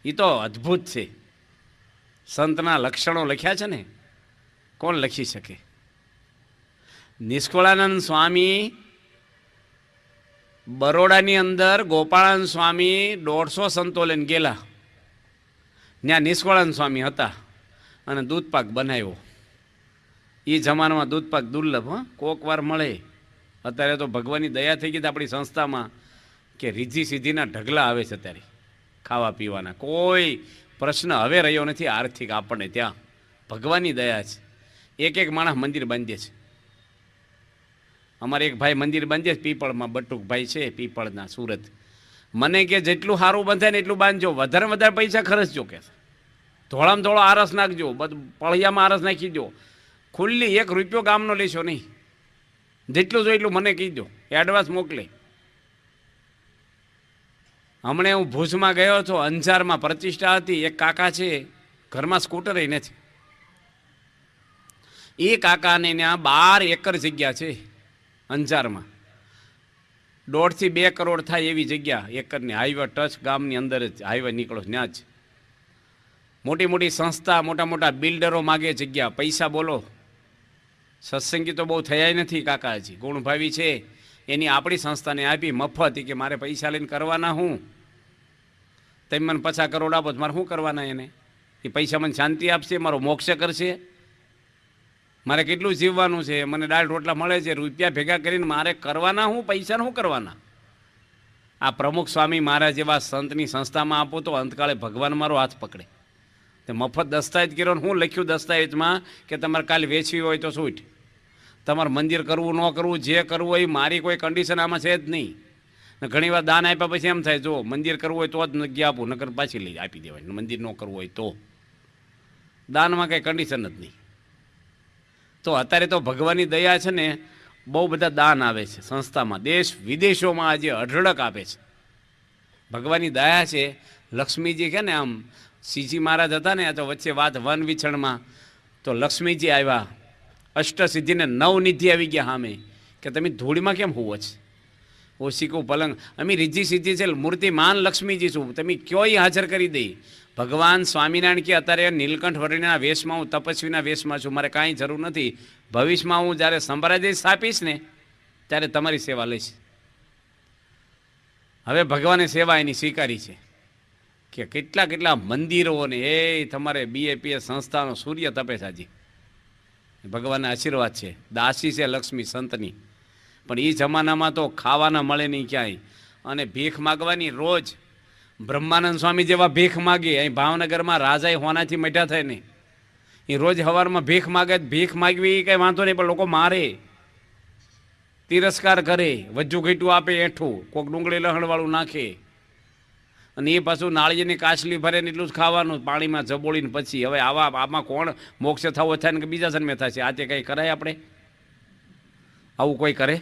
એ તો અદ્ભુત છે. સંતના લક્ષણો લખ્યા છે ને, કોણ લખી શકે? નિષ્કળાનંદ સ્વામી બરોડાની અંદર ગોપાળાનંદ સ્વામી 150 સંતો લઈને ગયેલા. ત્યાં નિષ્કળાનંદ સ્વામી હતા અને દૂધપાક બનાવ્યો. એ જમાનામાં દૂધપાક દુર્લભ, કોક વાર મળે. અત્યારે તો ભગવાનની દયા થઈ ગઈ આપણી સંસ્થામાં કે રીધી સીધીના ઢગલા આવે છે અત્યારે ખાવા પીવાના. કોઈ પ્રશ્ન હવે રહ્યો નથી આર્થિક આપણને ત્યાં. ભગવાનની દયા છે. એક માણસ મંદિર બાંધે છે. અમારે એક ભાઈ મંદિર બાંધે છે પીપળમાં, બટુકભાઈ છે પીપળના, સુરત. મને કે જેટલું સારું બંધાય ને એટલું બાંધજો, વધારે પૈસા ખર્ચજો, કે ધોળામાં ધોળો આરસ નાખજો, બધું પળિયામાં આરસ નાખી દો, ખુલ્લી 1 રૂપિયો ગામનો લેશો નહીં. જેટલું જો એટલું મને કહીજો, એડવાન્સ મોકલે. હમણાં હું ભુજમાં ગયો હતો, અંજારમાં પ્રતિષ્ઠા હતી. એક કાકા છે, ઘરમાં સ્કૂટર નથી. એ કાકાને ત્યાં 12 એકર જગ્યા છે અંજારમાં. 1.5 થી 2 કરોડ થાય એવી જગ્યા એકરની. હાઈવે ટચ ગામની અંદર જ હાઈવે નીકળો, ત્યાં જ મોટી મોટી સંસ્થા, મોટા મોટા બિલ્ડરો માગે જગ્યા. પૈસા બોલો. સત્સંગી તો બહુ થયા નથી કાકાજી, ગુણભાવી છે. એની આપણી સંસ્થાને આપી મફત, કે મારે પૈસા લઈને કરવાના હું? તમે મને 50 કરોડ આપો, મારે શું કરવાના એને? એ પૈસા મને શાંતિ આપશે, મારો મોક્ષ કરશે? મારે કેટલું જીવવાનું છે? મને દાળ રોટલા મળે છે, રૂપિયા ભેગા કરીને મારે કરવાના હું? પૈસા શું કરવાના? આ પ્રમુખ સ્વામી મહારાજ જેવા સંતની સંસ્થામાં આપો તો અંતકાળે ભગવાન મારો હાથ પકડે. તે મફત દસ્તાવેજ કર્યો ને હું લખ્યું દસ્તાવેજમાં કે તમારે કાલે વેચવી હોય તો છૂટ, તમારે મંદિર કરવું ન કરવું, જે કરવું હોય મારી કોઈ કન્ડિશન આમાં છે જ નહીં. ને ઘણી વાર દાન આપ્યા પછી એમ થાય, જો મંદિર કરવું હોય તો જ નક્કી આપું, નકર પાછી લઈ આપી દેવાય. મંદિર ન કરવું હોય તો દાનમાં કંઈ કન્ડિશન જ નહીં. તો અત્યારે તો ભગવાનની દયા છે ને, બહુ બધા દાન આવે છે સંસ્થામાં, દેશ વિદેશોમાં આજે અઢળક આપે છે. ભગવાનની દયા છે. લક્ષ્મીજી કે ને, આમ શ્રીજી મહારાજ હતા ને, તો વચ્ચે વાત વન વિછણમાં તો લક્ષ્મીજી આવ્યા, અષ્ટસિદ્ધિને 9 નિધિ આવી ગયા સામે, કે તમે ધૂળમાં કેમ હોવો છે? ઓશિકું પલંગ અમે રીજી સીધી છે મૂર્તિમાન લક્ષ્મીજી છું, તમે ક્યોય હાજર કરી દઈ. ભગવાન સ્વામિનારાયણ કે અત્યારે નીલકંઠ વર્ણિના વેશમાં હું તપસ્વીના વેશમાં છું, મારે કાંઈ જરૂર નથી. ભવિષ્યમાં હું જ્યારે સંપ્રદાય સ્થાપીશ ને ત્યારે તમારી સેવા લઈશ. હવે ભગવાને સેવા એની સ્વીકારી છે કે કેટલા કેટલા મંદિરોને એ તમારે BAPS સંસ્થાનો સૂર્ય તપે છે હજી. ભગવાનના આશીર્વાદ છે, દાસી છે લક્ષ્મી સંતની. પણ એ જમાનામાં તો ખાવાના મળે નહીં ક્યાંય, અને ભીખ માગવાની રોજ. બ્રહ્માનંદ સ્વામી જેવા ભીખ માગે, અહીં ભાવનગરમાં રાજાએ હોનાથી મઠ્યા થાય ને, એ રોજ સવારમાં ભીખ માગે. ભીખ માગવી એ કંઈ વાંધો નહીં, પણ લોકો મારે, તિરસ્કાર કરે, વજ્જુ ઘીટું આપે, એઠું કોઈક ડુંગળી લહણવાળું નાખે, અને એ પાછું નાળિયેરની કાચલી ભરે ને એટલું જ ખાવાનું પાણીમાં જબોળીને પછી. હવે આમાં કોણ મોક્ષ થવો થાય ને કે બીજા જન્મે થશે? આ તે કંઈ કરાય આપણે? આવું કોઈ કરે?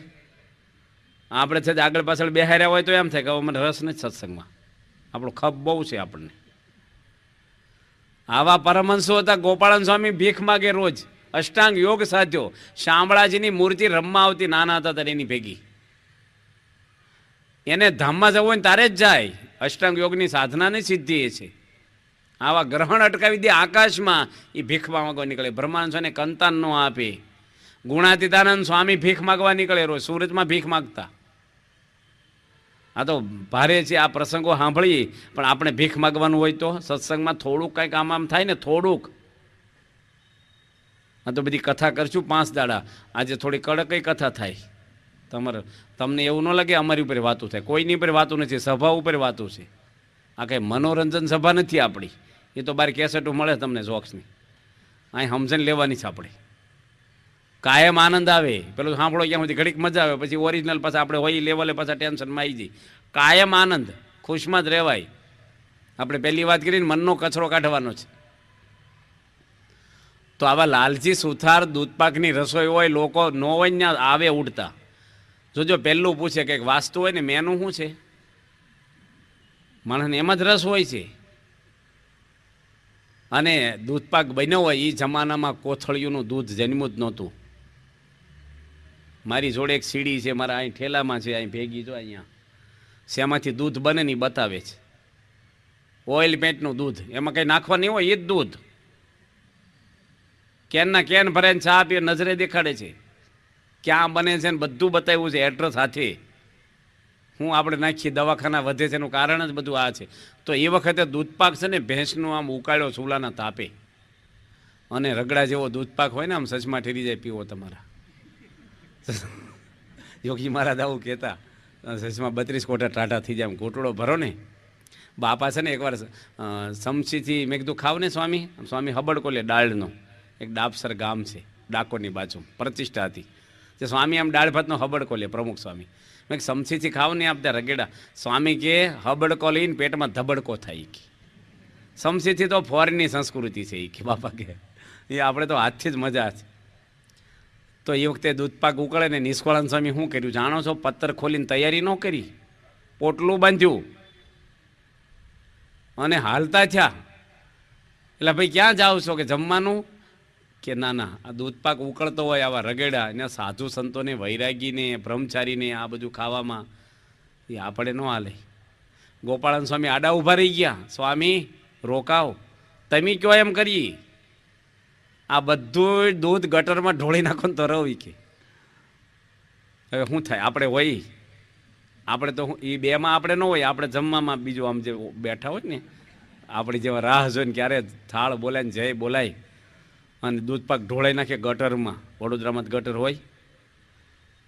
આપણે છે આગળ પાછળ બેહાર્યા હોય તો એમ થાય કે હવે મને રસ નથી સત્સંગમાં, આપણો ખપ બહુ છે આપણને. આવા પરમહંસો હતા. ગોપાળન સ્વામી ભીખ માગે રોજ, અષ્ટાંગ યોગ સાધ્યો. શામળાજીની મૂર્તિ રમવા આવતી નાના હતા ત્યારે એની ભેગી. એને ધામમાં જવું હોય ને તારે જ જાય. અષ્ટાંગ યોગની સાધનાની સિદ્ધિ એ છે. આવા ગ્રહણ અટકાવી દે આકાશમાં, એ ભીખ માગવા નીકળે. બ્રહ્માનંદ સ્વામીને કંતાન ન આપે. ગુણાતીતાનંદ સ્વામી ભીખ માગવા નીકળે, રોજ સુરતમાં ભીખ માગતા. આ તો ભારે છે આ પ્રસંગો સાંભળીએ, પણ આપણે ભીખ માગવાનું હોય તો સત્સંગમાં થોડુંક કંઈક આમ થાય ને, થોડુંક. આ તો બધી કથા કરશું 5 દાડા, આજે થોડી કડક કથા થાય. તમને એવું ન લાગે અમારી ઉપર વાતું થાય? કોઈની ઉપર વાતું નથી, સભા ઉપર વાતું છે. આ કંઈ મનોરંજન સભા નથી આપણી. એ તો બાર કેસેટો મળે તમને જોક્સની, અહીં સમજણ લેવાની છે આપણે. કાયમ આનંદ આવે. પેલું સાંભળો ક્યાં સુધી ઘડીક મજા આવે, પછી ઓરિજિનલ પાછા આપણે હોય લેવલે પાછા ટેન્શનમાં આવી જઈએ. કાયમ આનંદ, ખુશમાં જ રહેવાય. આપણે પહેલી વાત કરીને મનનો કચરો કાઢવાનો છે. તો આવા લાલજી સુથાર દૂધપાકની રસોઈ હોય, લોકો ન હોય ને આવે ઉડતા. જોજો પહેલું પૂછે કે વાસ્તુ હોય ને મેનું શું છે, માણસને એમાં જ રસ હોય છે. અને દૂધપાક બન્યો હોય એ જમાનામાં કોથળીઓનું દૂધ જન્મ્યું જ નહોતું. મારી જોડે એક સીડી છે, મારા અહીં ઠેલામાં છે, અહીં ભેગી જો અહીંયા શેમાંથી દૂધ બને ને બતાવે છે. ઓઇલ પેન્ટનું દૂધ, એમાં કંઈ નાખવા નહીં હોય, એ જ દૂધ. કેનના કેન ભરે ને ચા પીએ, નજરે દેખાડે છે ક્યાં બને છે ને બધું બતાવ્યું છે એડ્રેસ સાથે. હું આપણે નાખીએ દવાખાના વધે છે એનું કારણ જ બધું આ છે. તો એ વખતે દૂધપાક છે ને ભેંસનું આમ ઉકાળ્યો ચૂલાના તાપે, અને રગડા જેવો દૂધપાક હોય ને આમ સચમાં ઠેરી જાય પીવો તમારા. યોગી મહારાજ આવું કહેતા, સચમાં 32 કોટા ટાટા થઈ જાય, આમ ઘૂંટડો ભરો ને. બાપા છે ને એકવાર સમસીથી મેં કીધું ખાવ ને સ્વામી. સ્વામી હબડકો લે દાળનો, એક ડાબસર ગામ છે ડાકોરની બાજુ, પ્રતિષ્ઠા હતી. જે સ્વામી આમ દાળ ભાતનો હબડકો લે, પ્રમુખ સ્વામી. મેં સમસીથી ખાવ ને આપતા રગેડા. સ્વામી કે હબડકો લઈને પેટમાં ધબડકો થાય કે. સમસીથી તો ફોરેનની સંસ્કૃતિ છે એ કે બાપા કે, એ આપણે તો હાથથી જ મજા છે. તો એ વખતે દૂધપાક ઉકળે ને નિષ્કળાનંદ સ્વામી શું કર્યું જાણો છો? પત્તર ખોલીને તૈયારી ન કરી, પોટલું બાંધ્યું અને હાલતા થયા. એટલે ભાઈ ક્યાં જાઓ છો? કે જમવાનું. કે ના ના, આ દૂધપાક ઉકળતો હોય, આવા રગેડા એના સાધુ સંતોને, વૈરાગીને, બ્રહ્મચારીને આ બધું ખાવામાં એ આપણે ન હાલે. ગોપાળન સ્વામી આડા ઊભા રહી ગયા. સ્વામી રોકાવ, તમે કયો એમ કરીએ. આ બધું દૂધ ગટરમાં ઢોળી નાખો ને તો રવી કે હવે શું થાય? આપણે હોય, આપણે તો એ બેમાં આપણે ન હોય, આપણે જમવામાં બીજું આમ જે બેઠા હોય ને આપણી જેવા રાહ જોઈને ક્યારે થાળ બોલાય ને જય બોલાય અને દૂધપાક ઢોળાઈ નાખે ગટરમાં. વડોદરામાં જ ગટર હોય.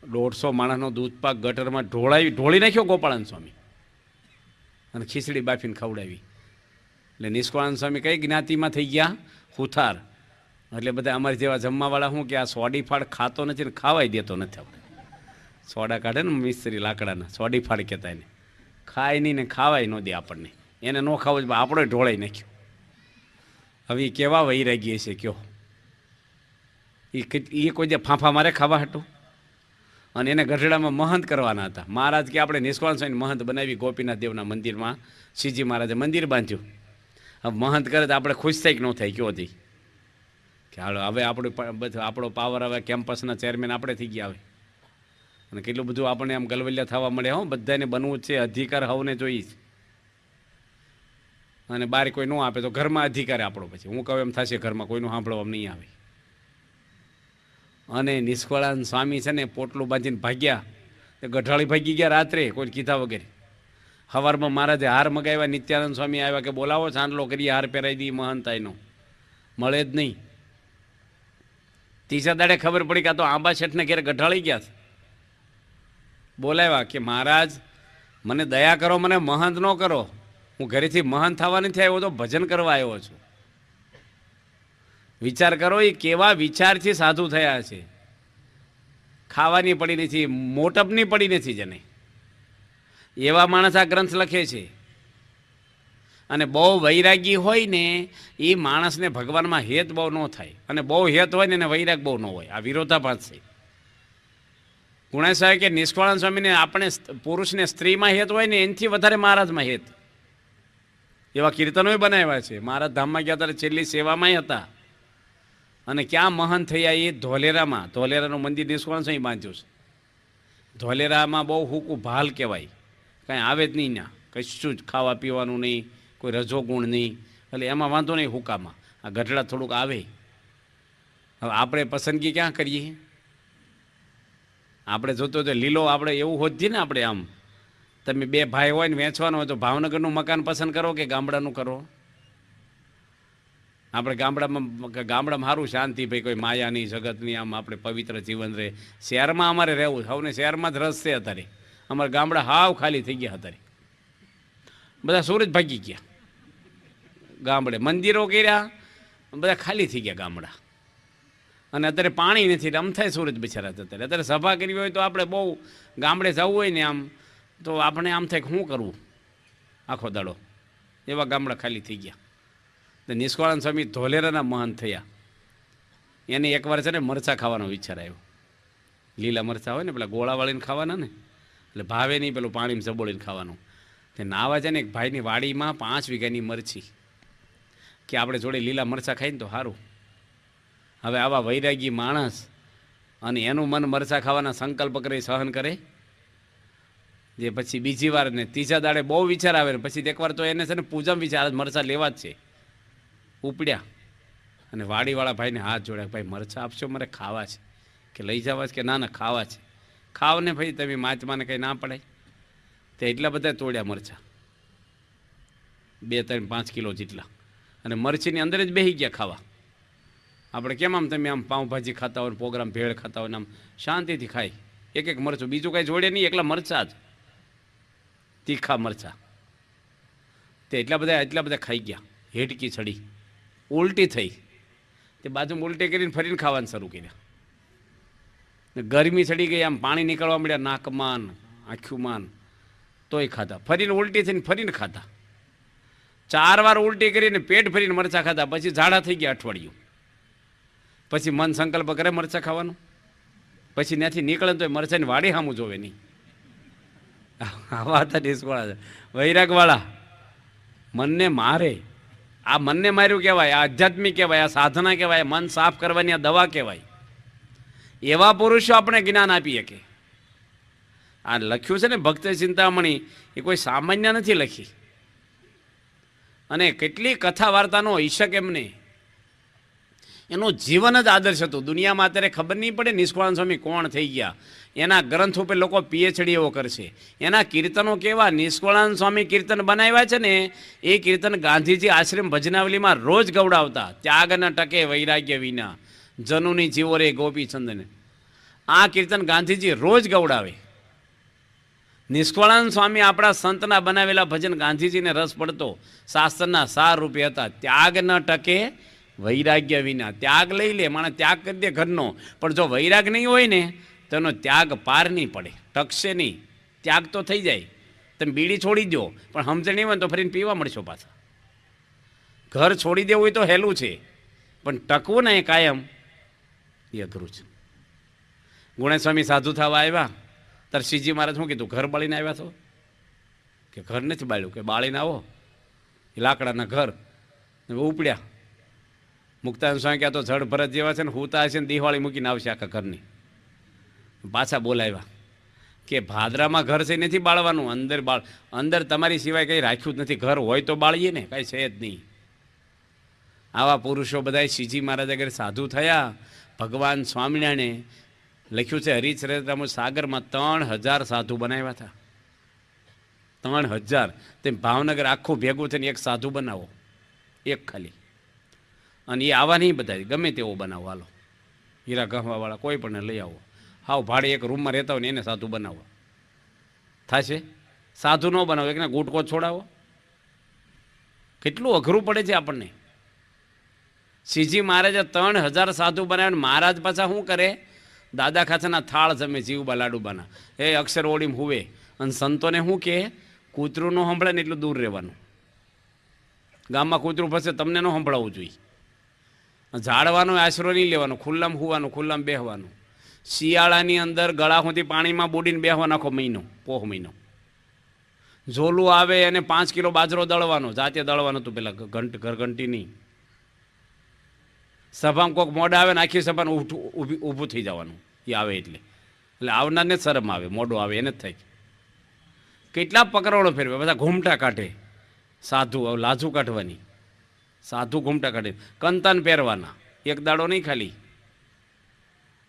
150 માણસનો દૂધપાક ગટરમાં ઢોળી નાખ્યો ગોપાળન સ્વામી, અને ખીચડી બાફીને ખવડાવી. એટલે નિષ્કળાનંદ સ્વામી કઈ જ્ઞાતિમાં થઈ ગયા? હુથાર. એટલે બધા અમારી જેવા જમવાવાળા શું કે આ સોડી ફાડ ખાતો નથી ને ખાવાય દેતો નથી. આપણે સોડા કાઢે ને મિસ્ત્રી લાકડાના, સોડી ફાડ કહેતા એને. ખાય નહીં ને ખાવાય ન દે આપણને. એને ન ખાવું જ આપણો ઢોળાઈ નાખ્યો. હવે એ કેવા વૈરાગી છે કયો? એ કોઈ જે ફાંફા મારે ખાવા હતું. અને એને ગઢડામાં મહંત કરવાના હતા. મહારાજ કે આપણે નિષ્કળાનંદ સ્વામી મહંત બનાવી ગોપીનાથ દેવના મંદિરમાં. શ્રીજી મહારાજે મંદિર બાંધ્યું. હવે મહંત કરે તો આપણે ખુશ થાય કે ન થાય? કયો હતી કે હાલો હવે આપણો પાવર, હવે કેમ્પસના ચેરમેન આપણે થઈ ગયા. હવે અને કેટલું બધું આપણને આમ ગલવલિયા થવા મળે, હો બધાને બનવું જ છે, અધિકાર હવને જોઈએ જ. અને બહાર કોઈ ન આપે તો ઘરમાં અધિકાર આપણો, પછી હું કહું એમ થશે ઘરમાં, કોઈનું સાંભળવામાં નહીં આવે. અને નિષ્કળાનંદ સ્વામી છે ને પોટલું બાંધીને ભાગ્યા, તે ગઢાળી ભાગી ગયા રાત્રે કોઈ કીધા વગેરે. સવારમાં મહારાજે હાર મગાવ્યા, નિત્યાનંદ સ્વામી આવ્યા કે બોલાવો ચાંદલો કરીએ, હાર પહેરાવી દઈએ મહંતાઈનો, મળે જ નહીં. ત્રીજા દાડે ખબર પડી કે આ તો આંબા શેઠને ઘેર ગઢાળી ગયા છે. બોલાવ્યા કે મહારાજ મને દયા કરો, મને મહંત ન કરો, હું ઘરેથી મહંત થવા નથી આવ્યો, તો ભજન કરવા આવ્યો છું. વિચાર કરો એ કેવા વિચારથી સાધુ થયા છે. ખાવાની પડી નથી, મોટપની પડી નથી જેને, એવા માણસ આ ગ્રંથ લખે છે. અને બહુ વૈરાગી હોય ને એ માણસને ભગવાનમાં હેત બહુ ન થાય, અને બહુ હેત હોય ને એને વૈરાગ બહુ ન હોય. આ વિરોધાભાસ છે. ગુણેશ કે નિષ્કળાનંદ સ્વામીને આપણે પુરુષને સ્ત્રીમાં હેત હોય ને એનાથી વધારે મહારાજમાં હેત. એવા કીર્તનોય બનાવ્યા છે. મહારાજ ધામમાં ગયા ત્યારે છેલ્લી સેવામાંય હતા. અને ક્યાં મહાન થયા એ ધોલેરામાં, ધોલેરાનું મંદિર નિષ્કળાનંદ સ્વામી બાંધ્યું છે. ધોલેરામાં બહુ હૂકું ભાલ કહેવાય, કાંઈ આવે જ નહીં ત્યાં, કશું જ ખાવા પીવાનું નહીં, કોઈ રજોગુણ નહીં, એટલે એમાં વાંધો નહીં હુકામાં. આ ગઢડા થોડુંક આવે. હવે આપણે પસંદગી ક્યાં કરીએ? આપણે જોતો તો લીલો, આપણે એવું હોતીએ ને, આપણે આમ તમે બે ભાઈ હોય ને વેચવાનું હોય તો ભાવનગરનું મકાન પસંદ કરો કે ગામડાનું કરો? આપણે ગામડામાં સારું શાંતિ, ભાઈ કોઈ માયા નહીં, જગતની, આમ આપણે પવિત્ર જીવન રહે. શહેરમાં અમારે રહેવું, સૌને શહેરમાં જ રસ છે અત્યારે. અમારા ગામડા હાવ ખાલી થઈ ગયા અત્યારે, બધા સુરત ભાગી ગયા. ગામડે મંદિરો કર્યા, બધા ખાલી થઈ ગયા ગામડા. અને અત્યારે પાણી નથી, આમ થાય સુરત બિચારા. અત્યારે સભા કરવી હોય તો આપણે બહુ ગામડે જવું હોય ને આમ, તો આપણે આમ થાય કે શું કરવું આખો દાડો. એવા ગામડા ખાલી થઈ ગયા. તો નિષ્કળાનંદ સ્વામી ધોલેરાના મહંત થયા. એને એકવાર છે ને મરચાં ખાવાનો વિચાર આવ્યો. લીલા મરચાં હોય ને પેલા ગોળા વાળીને ખાવાના ને, એટલે ભાવે નહીં, પેલું પાણીમાં સબોળીને ખાવાનું. તે નાવા છે ને એક ભાઈની વાડીમાં 5 વીઘાની મરચી, કે આપણે જોડે લીલા મરચાં ખાઈને તો સારું. હવે આવા વૈરાગી માણસ અને એનું મન મરચાં ખાવાના સંકલ્પ કરે, સહન કરે, જે પછી બીજી વાર ને ત્રીજા દાડે બહુ વિચાર આવે ને પછી એકવાર તો એને છે ને પૂજામાં વિચાર મરચાં લેવા જ છે. ઉપડ્યા અને વાડીવાળા ભાઈને હાથ જોડ્યા, ભાઈ મરચાં આપશો, મારે ખાવા છે. કે લઈ જવા છે? કે ના ના ખાવા છે. ખાવ ને ભાઈ, તમે માચમાને કંઈ ના પડાય. તે એટલા બધા તોડ્યા મરચાં, 2, 3, 5 કિલો જેટલા, અને મરચીની અંદર જ બેસી ગયા ખાવા. આપણે કેમ આમ તમે આમ પાઉંભાજી ખાતા હોય, પ્રોગ્રામ ભેળ ખાતા હોય ને આમ શાંતિથી ખાય, એક એક મરચું, બીજું કાંઈ જોડે નહીં, એકલા મરચાં જ, તીખા મરચાં. તે એટલા બધા ખાઈ ગયા. હેટકી ચડી, ઉલટી થઈ, તે બાજુમાં ઉલટી કરીને ફરીને ખાવાનું શરૂ કર્યા. ગરમી ચડી ગઈ, આમ પાણી નીકળવા મળ્યા નાકમાં, આંખુંમાં, તોય ખાતા. ફરીને ઉલટી થઈને ફરીને ખાતા. 4 વાર ઉલટી કરીને પેટ ફરીને મરચાં ખાતા. પછી ઝાડા થઈ ગયા અઠવાડિયું. પછી મન સંકલ્પ કરે મરચાં ખાવાનું. પછી ત્યાંથી નીકળે તો મરચાંની વાડી સામું જોવે નહીં. આવા હતા નિષ્કળાનંદ વૈરાગવાળા. મનને મારે, આ મનને માર્યું કહેવાય, આ આધ્યાત્મિક કહેવાય, આ સાધના કહેવાય, મન સાફ કરવાની આ દવા કહેવાય. એવા પુરુષો આપણે જ્ઞાન આપી શકે. આ લખ્યું છે ને ભક્ત ચિંતામણી, એ કોઈ સામાન્ય નથી લખી. અને કેટલી કથા વાર્તાનો ઈશક એમને, એનું જીવન જ આદર્શ હતું. દુનિયામાં અત્યારે ખબર નહીં પડે નિષ્કળાનંદ સ્વામી કોણ થઈ ગયા. એના ગ્રંથ ઉપર લોકો પીએચડીઓ કરશે. એના કીર્તનો કેવા, નિષ્કળાનંદ સ્વામી કીર્તન બનાવ્યા છે ને, એ કીર્તન ગાંધીજી આશ્રમ ભજનાવલીમાં રોજ ગવડાવતા. ત્યાગ ન ટકે વૈરાગ્ય વિના, જનુની જીવો રે ગોપીચંદને. આ કીર્તન ગાંધીજી રોજ ગવડાવે. નિષ્કળાનંદ સ્વામી આપણા સંતના બનાવેલા ભજન ગાંધીજીને રસ પડતો, શાસ્ત્રના સાર રૂપે હતા. ત્યાગ ન ટકે વૈરાગ્ય વિના. ત્યાગ લઈ લે માણસ, ત્યાગ કરી દે ઘરનો, પણ જો વૈરાગ નહીં હોય ને તો એનો ત્યાગ પાર નહીં પડે, ટકશે નહીં. ત્યાગ તો થઈ જાય, તમે બીડી છોડી દો, પણ સમજણ નહીં હોય તો ફરીને પીવા મળશો પાછા. ઘર છોડી દેવું હોય તો હેલું છે, પણ ટકવું ને કાયમ એ અઘરું છે. ગુણેશ સ્વામી સાધુ થવા આવ્યા ત્યારે શ્રીજી મહારાજ શું કીધું? ઘર બાળીને આવ્યા છો? કે ઘર નથી બાળ્યું. કે બાળીને આવો, એ લાકડાના ઘર ઉપડ્યા. મુક્તાનંદ સ્વામી ક્યાં તો જળ ભરત જેવા છે ને, હુતા હશે ને દિવાળી મૂકીને આવશે આખા ઘરની. પાછા બોલાવ્યા, કે ભાદરામાં ઘર છે નથી બાળવાનું, અંદર તમારી સિવાય કંઈ રાખ્યું જ નથી. ઘર હોય તો બાળીએ ને, કાંઈ છે જ નહીં. આવા પુરુષો બધા શ્રીજી મહારાજ આગળ સાધુ થયા. ભગવાન સ્વામિનારાયણે લખ્યું છે હરિચરિત્રામૃત સાગરમાં 3000 સાધુ બનાવ્યા હતા. 3000. તેમ ભાવનગર આખું ભેગું થઈને એક સાધુ બનાવો, એક ખાલી. અને એ આવા નહીં બધા, ગમે તેવો બનાવો. હાલો હીરા ગહવાવાળા કોઈ પણ લઈ આવો, હાવ ભાડે એક રૂમમાં રહેતા હોય ને એને સાધુ બનાવો. થશે? સાધુ ન બનાવો, એકને ગુટકો છોડાવો. કેટલું અઘરું પડે છે આપણને. શ્રીજી મહારાજે 3000 સાધુ બનાવ્યા. મહારાજ પાછા શું કરે? દાદા ખાચાના થાળ જમે, જીવબા લાડુબાના, એ અક્ષર ઓળીમ હુવે. અને સંતોને શું કહે? કૂતરું ન સંભળાય ને એટલું દૂર રહેવાનું. ગામમાં કૂતરું ફસે તમને ન સંભળાવવું જોઈએ. ઝાડવાનો આશરો નહીં લેવાનો, ખુલ્લામાં હુવાનું, ખુલ્લામાં બેહવાનું. શિયાળાની અંદર ગળા સુધી પાણીમાં બુડીને બેહવાનો આખો મહિનો, પોહ મહિનો. ઝોલું આવે અને 5 કિલો બાજરો દળવાનો, જાતે દળવાનું હતું પેલા, ઘરઘંટી નહીં. સભામાં કોઈક મોડા આવે ને આખી સભાને ઊભું થઈ જવાનું. એ આવે એટલે આવનારને જ શરમ આવે, મોડો આવે એને જ થાય. કેટલા પકરવડો ફેરવે, બધા ઘૂમટા કાઢે. સાધુ લાજુ કાઢવાની, સાધુ ઘૂમટા કાઢે. કંતાન પહેરવાના, એક દાડો નહીં ખાલી.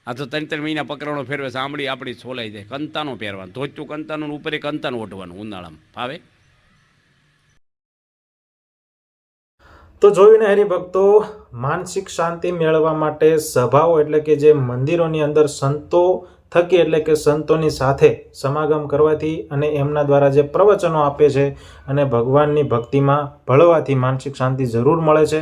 આ તો 3 મહિના પકરવડો ફેરવે, સાંભળી આપણી છોલાઈ જાય. કંતાનો પહેરવાનું, ધોતું કંતાનું, ઉપર કંતાનું ઓઢવાનું ઉનાળામાં. ફાવે? તો જોયું ને હરિભક્તો, માનસિક શાંતિ મેળવવા માટે સભાઓ એટલે કે જે મંદિરોની અંદર સંતો થકી એટલે કે સંતોની સાથે સમાગમ કરવાથી અને એમના દ્વારા જે પ્રવચનો આપે છે અને ભગવાનની ભક્તિમાં ભળવાથી માનસિક શાંતિ જરૂર મળે છે.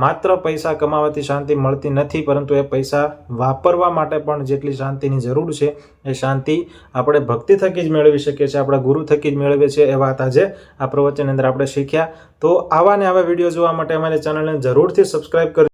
માત્ર પૈસા કમાવાથી શાંતિ મળતી નથી, પરંતુ એ પૈસા વાપરવા માટે પણ જેટલી શાંતિની જરૂર છે એ શાંતિ આપણે ભક્તિ થકી જ મેળવી શકીએ છીએ, આપણા ગુરુ થકી જ મેળવીએ છીએ. એ વાત આજે આ પ્રવચનની અંદર આપણે શીખ્યા. તો આવા ને આવા વિડીયો જોવા માટે અમારી ચેનલને જરૂરથી સબસ્ક્રાઈબ કરજો.